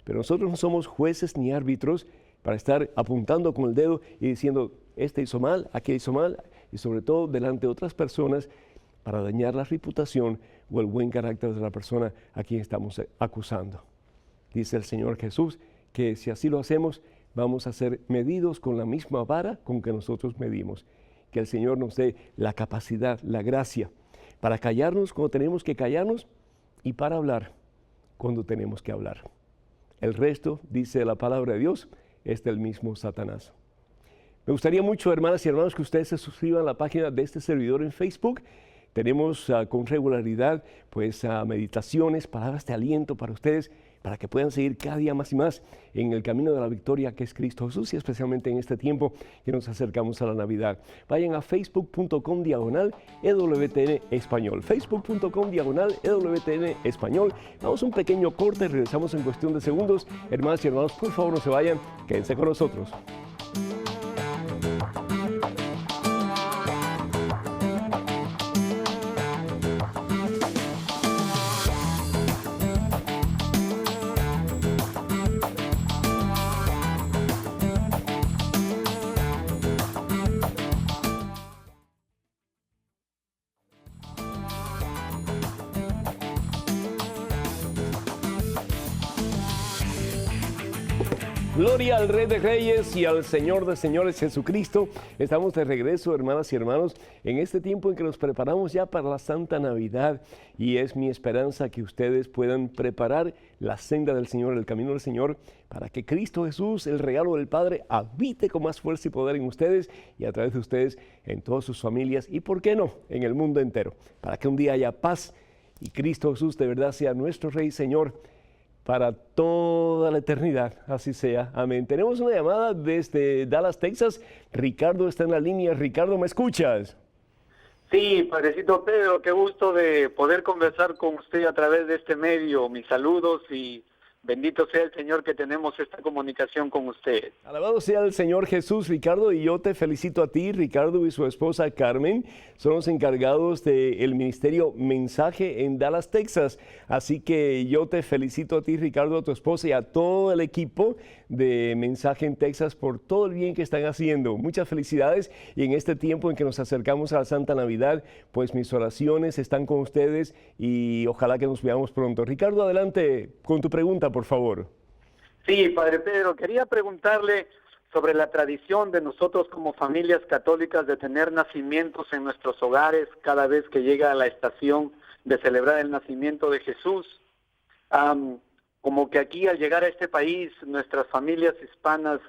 Pero nosotros no somos jueces ni árbitros para estar apuntando con el dedo y diciendo, este hizo mal, aquel hizo mal, y sobre todo delante de otras personas para dañar la reputación o el buen carácter de la persona a quien estamos acusando. Dice el Señor Jesús que si así lo hacemos, vamos a ser medidos con la misma vara con que nosotros medimos. Que el Señor nos dé la capacidad, la gracia, para callarnos cuando tenemos que callarnos y para hablar cuando tenemos que hablar. El resto, dice la palabra de Dios, es del mismo Satanás. Me gustaría mucho, hermanas y hermanos, que ustedes se suscriban a la página de este servidor en Facebook. Tenemos con regularidad pues meditaciones, palabras de aliento para ustedes, para que puedan seguir cada día más y más en el camino de la victoria que es Cristo Jesús, y especialmente en este tiempo que nos acercamos a la Navidad. Vayan a facebook.com/EWTN Español, facebook.com/EWTN Español. Damos un pequeño corte, regresamos en cuestión de segundos. Hermanas y hermanos, por favor no se vayan, quédense con nosotros. Gloria al Rey de Reyes y al Señor de Señores Jesucristo. Estamos de regreso, hermanas y hermanos, en este tiempo en que nos preparamos ya para la Santa Navidad, y es mi esperanza que ustedes puedan preparar la senda del Señor, el camino del Señor, para que Cristo Jesús, el regalo del Padre, habite con más fuerza y poder en ustedes y a través de ustedes en todas sus familias y, ¿por qué no?, en el mundo entero, para que un día haya paz y Cristo Jesús de verdad sea nuestro Rey y Señor para toda la eternidad, así sea. Amén. Tenemos una llamada desde Dallas, Texas. Ricardo está en la línea. Ricardo, ¿me escuchas? Sí, Padrecito Pedro, qué gusto de poder conversar con usted a través de este medio. Mis saludos y Bendito sea el Señor que tenemos esta comunicación con usted. Alabado sea el Señor Jesús, Ricardo, y yo te felicito a ti. Ricardo y su esposa Carmen son los encargados del ministerio Mensaje en Dallas, Texas. Así que yo te felicito a ti, Ricardo, a tu esposa y a todo el equipo de Mensaje en Texas por todo el bien que están haciendo. Muchas felicidades, y en este tiempo en que nos acercamos a la Santa Navidad, pues mis oraciones están con ustedes y ojalá que nos veamos pronto. Ricardo, adelante con tu pregunta, por favor. Sí, Padre Pedro, quería preguntarle sobre la tradición de nosotros como familias católicas de tener nacimientos en nuestros hogares cada vez que llega la estación de celebrar el nacimiento de Jesús. Como que aquí al llegar a este país, nuestras familias hispanas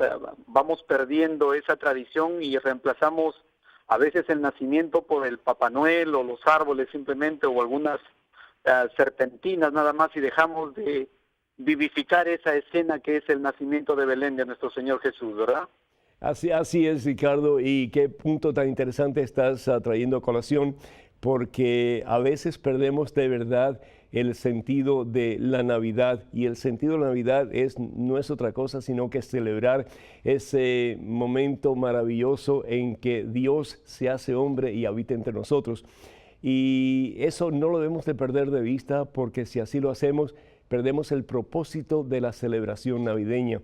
vamos perdiendo esa tradición y reemplazamos a veces el nacimiento por el Papá Noel o los árboles simplemente, o algunas serpentinas nada más, y dejamos de vivificar esa escena que es el nacimiento de Belén de nuestro Señor Jesús, ¿verdad? Así es, Ricardo, y qué punto tan interesante estás trayendo a colación, porque a veces perdemos de verdad el sentido de la Navidad, y el sentido de la Navidad no es otra cosa sino que celebrar ese momento maravilloso en que Dios se hace hombre y habita entre nosotros. Y eso no lo debemos de perder de vista, porque si así lo hacemos, perdemos el propósito de la celebración navideña.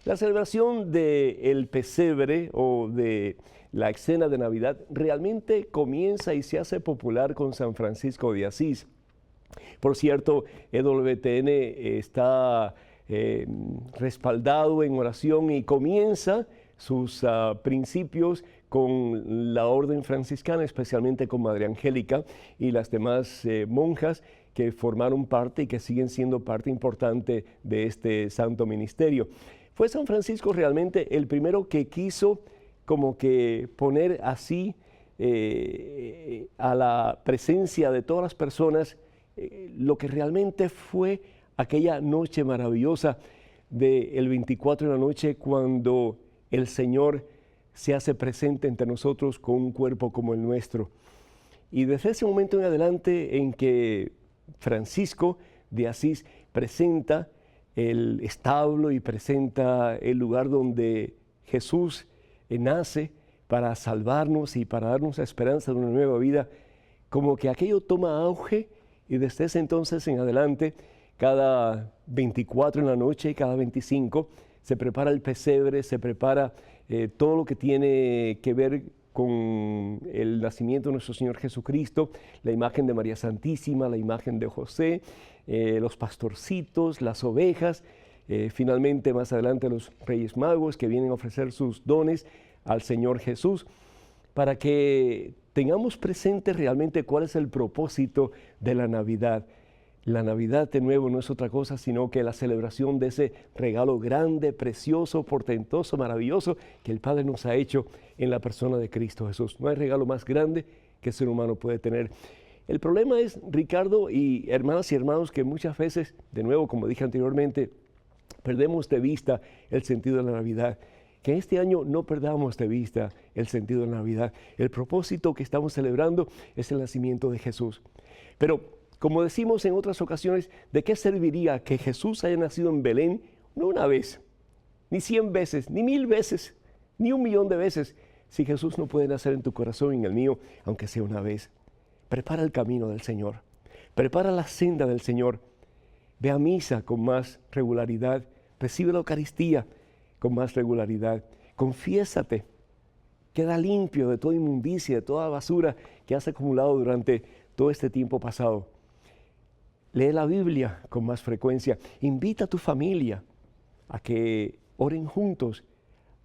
La celebración del pesebre o de la escena de Navidad realmente comienza y se hace popular con San Francisco de Asís. Por cierto, EWTN está respaldado en oración y comienza sus principios con la orden franciscana, especialmente con Madre Angélica y las demás monjas que formaron parte y que siguen siendo parte importante de este santo ministerio. Fue San Francisco realmente el primero que quiso como que poner así a la presencia de todas las personas lo que realmente fue aquella noche maravillosa del 24 de la noche, cuando el Señor se hace presente entre nosotros con un cuerpo como el nuestro. Y desde ese momento en adelante en que Francisco de Asís presenta el establo y presenta el lugar donde Jesús nace para salvarnos y para darnos la esperanza de una nueva vida, como que aquello toma auge, y desde ese entonces en adelante, cada 24 en la noche y cada 25, se prepara el pesebre, se prepara todo lo que tiene que ver con el nacimiento de nuestro Señor Jesucristo, la imagen de María Santísima, la imagen de José, los pastorcitos, las ovejas, finalmente más adelante los Reyes Magos que vienen a ofrecer sus dones al Señor Jesús, para que tengamos presente realmente cuál es el propósito de la Navidad. La Navidad, de nuevo, no es otra cosa sino que la celebración de ese regalo grande, precioso, portentoso, maravilloso que el Padre nos ha hecho en la persona de Cristo Jesús. No hay regalo más grande que el ser humano puede tener. El problema es, Ricardo y hermanas y hermanos, que muchas veces, de nuevo, como dije anteriormente, perdemos de vista el sentido de la Navidad. Que este año no perdamos de vista el sentido de la Navidad. El propósito que estamos celebrando es el nacimiento de Jesús. Pero, como decimos en otras ocasiones, ¿de qué serviría que Jesús haya nacido en Belén no una vez, ni 100 veces, ni 1000 veces, ni 1.000.000 de veces, si Jesús no puede nacer en tu corazón y en el mío, aunque sea una vez? Prepara el camino del Señor, prepara la senda del Señor, ve a misa con más regularidad, recibe la Eucaristía con más regularidad, confiésate, queda limpio de toda inmundicia, de toda basura que has acumulado durante todo este tiempo pasado. Lee la Biblia con más frecuencia, invita a tu familia a que oren juntos,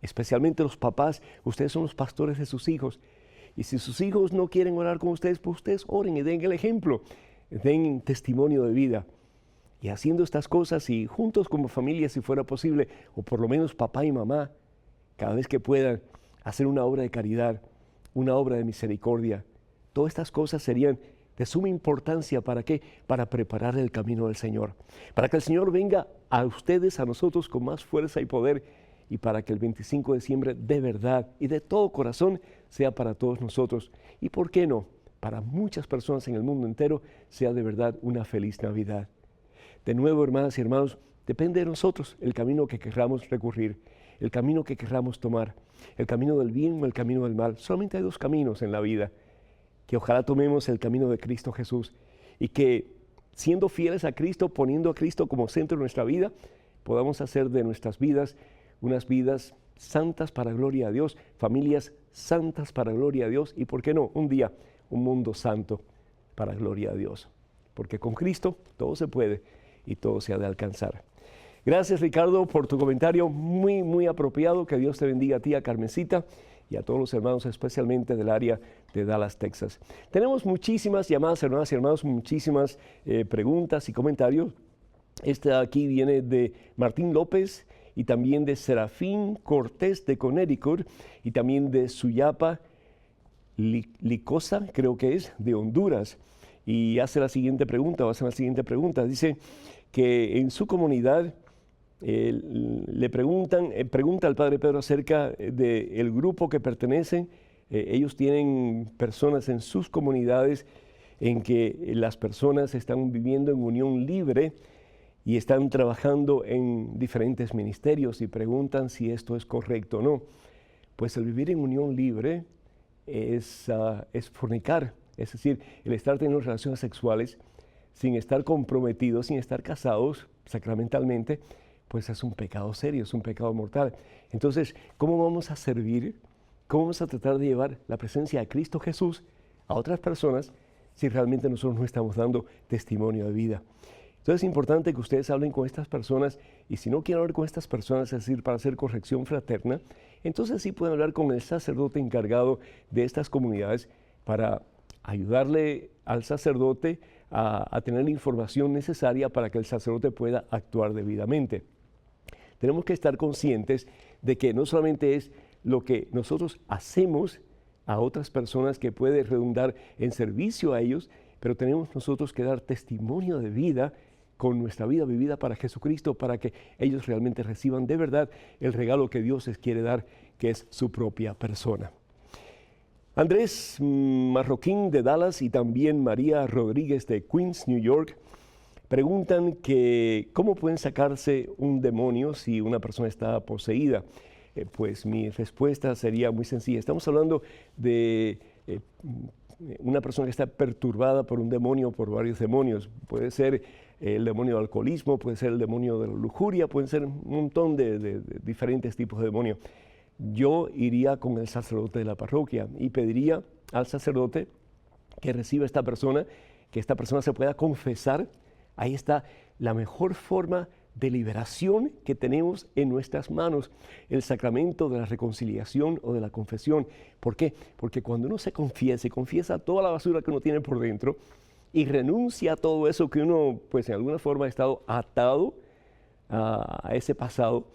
especialmente los papás. Ustedes son los pastores de sus hijos, y si sus hijos no quieren orar con ustedes, pues ustedes oren y den el ejemplo, den testimonio de vida. Y haciendo estas cosas y juntos como familia, si fuera posible, o por lo menos papá y mamá, cada vez que puedan, hacer una obra de caridad, una obra de misericordia. Todas estas cosas serían de suma importancia. ¿Para qué? Para preparar el camino del Señor. Para que el Señor venga a ustedes, a nosotros, con más fuerza y poder, y para que el 25 de diciembre de verdad y de todo corazón sea para todos nosotros. Y ¿por qué no? Para muchas personas en el mundo entero sea de verdad una feliz Navidad. De nuevo, hermanas y hermanos, Depende de nosotros el camino que querramos recurrir, el camino que querramos tomar, el camino del bien o el camino del mal. Solamente hay dos caminos en la vida, que ojalá tomemos el camino de Cristo Jesús y que siendo fieles a Cristo, poniendo a Cristo como centro de nuestra vida, podamos hacer de nuestras vidas unas vidas santas para gloria a Dios, familias santas para gloria a Dios y, ¿por qué no?, un día, un mundo santo para gloria a Dios. Porque con Cristo todo se puede y todo se ha de alcanzar. Gracias, Ricardo, por tu comentario muy, muy apropiado. Que Dios te bendiga a ti, a Carmencita y a todos los hermanos, especialmente del área de Dallas, Texas. Tenemos muchísimas llamadas, hermanas y hermanos, muchísimas preguntas y comentarios. Esta aquí viene de Martín López y también de Serafín Cortés de Connecticut y también de Suyapa Licosa, creo que es, de Honduras. Y hace la siguiente pregunta, dice que en su comunidad pregunta al Padre Pedro acerca del grupo que pertenecen. Ellos tienen personas en sus comunidades en que las personas están viviendo en unión libre y están trabajando en diferentes ministerios y preguntan si esto es correcto o no. Pues el vivir en unión libre es fornicar, es decir, el estar teniendo relaciones sexuales sin estar comprometidos, sin estar casados sacramentalmente, pues es un pecado serio, es un pecado mortal. Entonces, ¿cómo vamos a servir? ¿Cómo vamos a tratar de llevar la presencia de Cristo Jesús a otras personas si realmente nosotros no estamos dando testimonio de vida? Entonces es importante que ustedes hablen con estas personas y si no quieren hablar con estas personas, es decir, para hacer corrección fraterna, entonces sí pueden hablar con el sacerdote encargado de estas comunidades para ayudarle al sacerdote a tener la información necesaria para que el sacerdote pueda actuar debidamente. Tenemos que estar conscientes de que no solamente es lo que nosotros hacemos a otras personas que puede redundar en servicio a ellos, pero tenemos nosotros que dar testimonio de vida con nuestra vida vivida para Jesucristo, para que ellos realmente reciban de verdad el regalo que Dios les quiere dar, que es su propia persona. Andrés Marroquín de Dallas y también María Rodríguez de Queens, New York, preguntan que cómo pueden sacarse un demonio si una persona está poseída. Pues mi respuesta sería muy sencilla. Estamos hablando de una persona que está perturbada por un demonio, por varios demonios. Puede ser el demonio del alcoholismo, puede ser el demonio de la lujuria, pueden ser un montón de diferentes tipos de demonios. Yo iría con el sacerdote de la parroquia y pediría al sacerdote que reciba a esta persona, que esta persona se pueda confesar. Ahí está la mejor forma de liberación que tenemos en nuestras manos, el sacramento de la reconciliación o de la confesión. ¿Por qué? Porque cuando uno se confiesa toda la basura que uno tiene por dentro y renuncia a todo eso que uno, pues en alguna forma ha estado atado a ese pasado,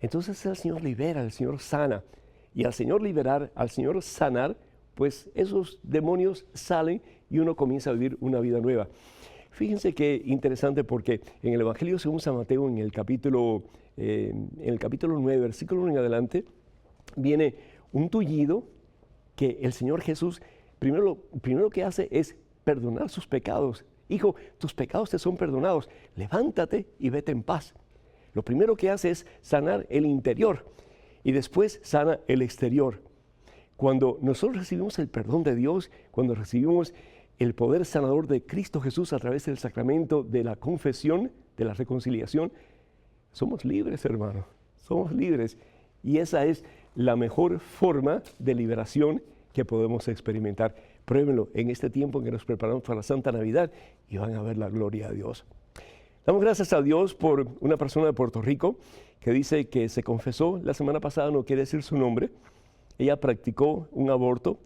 entonces el Señor libera, el Señor sana. Y al Señor liberar, al Señor sanar, pues esos demonios salen y uno comienza a vivir una vida nueva. Fíjense qué interesante, porque en el Evangelio según San Mateo, en el capítulo 9, versículo 1 en adelante, viene un tullido que el Señor Jesús primero que hace es perdonar sus pecados. Hijo, tus pecados te son perdonados, levántate y vete en paz. Lo primero que hace es sanar el interior y después sana el exterior. Cuando nosotros recibimos el perdón de Dios, cuando recibimos el poder sanador de Cristo Jesús a través del sacramento de la confesión, de la reconciliación, somos libres, hermano, somos libres. Y esa es la mejor forma de liberación que podemos experimentar. Pruébenlo en este tiempo en que nos preparamos para la Santa Navidad y van a ver la gloria de Dios. Damos gracias a Dios por una persona de Puerto Rico que dice que se confesó la semana pasada, no quiere decir su nombre. Ella practicó un aborto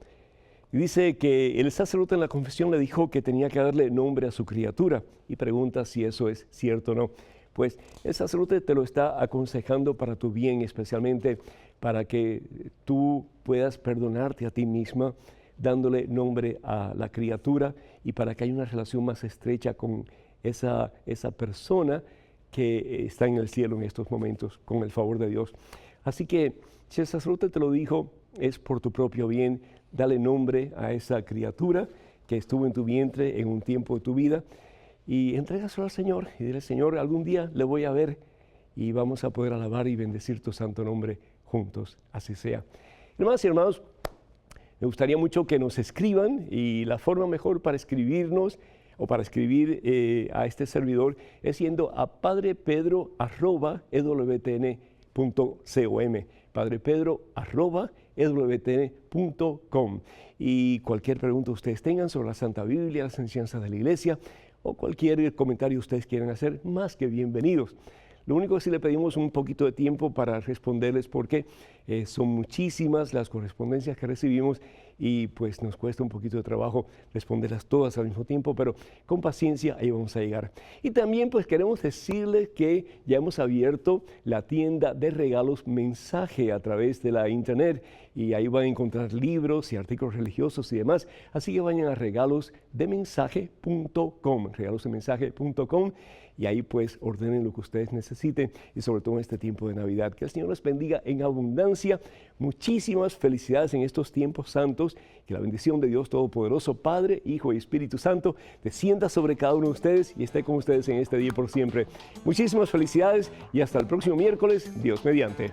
y dice que el sacerdote en la confesión le dijo que tenía que darle nombre a su criatura y pregunta si eso es cierto o no. Pues el sacerdote te lo está aconsejando para tu bien, especialmente para que tú puedas perdonarte a ti misma, dándole nombre a la criatura y para que haya una relación más estrecha con esa persona que está en el cielo en estos momentos, con el favor de Dios. Así que si el sacerdote te lo dijo, es por tu propio bien. Dale nombre a esa criatura que estuvo en tu vientre en un tiempo de tu vida y entrégaselo al Señor y dile, Señor, algún día le voy a ver y vamos a poder alabar y bendecir tu santo nombre juntos, así sea. Hermanas y hermanos, me gustaría mucho que nos escriban y la forma mejor para escribirnos o para escribir a este servidor es yendo a padrepedro@ewtn.com, padrepedro@ewtn.com, y cualquier pregunta ustedes tengan sobre la Santa Biblia, las enseñanzas de la iglesia o cualquier comentario ustedes quieran hacer, más que bienvenidos. Lo único que sí le pedimos un poquito de tiempo para responderles porque son muchísimas las correspondencias que recibimos y pues nos cuesta un poquito de trabajo responderlas todas al mismo tiempo, pero con paciencia ahí vamos a llegar. Y también pues queremos decirles que ya hemos abierto la tienda de regalos mensaje a través de la internet y ahí van a encontrar libros y artículos religiosos y demás, así que vayan a regalosdemensaje.com, y ahí pues ordenen lo que ustedes necesiten y sobre todo en este tiempo de Navidad. Que el Señor les bendiga en abundancia. Muchísimas felicidades en estos tiempos santos. Que la bendición de Dios Todopoderoso, Padre, Hijo y Espíritu Santo, descienda sobre cada uno de ustedes y esté con ustedes en este día por siempre. Muchísimas felicidades y hasta el próximo miércoles, Dios mediante.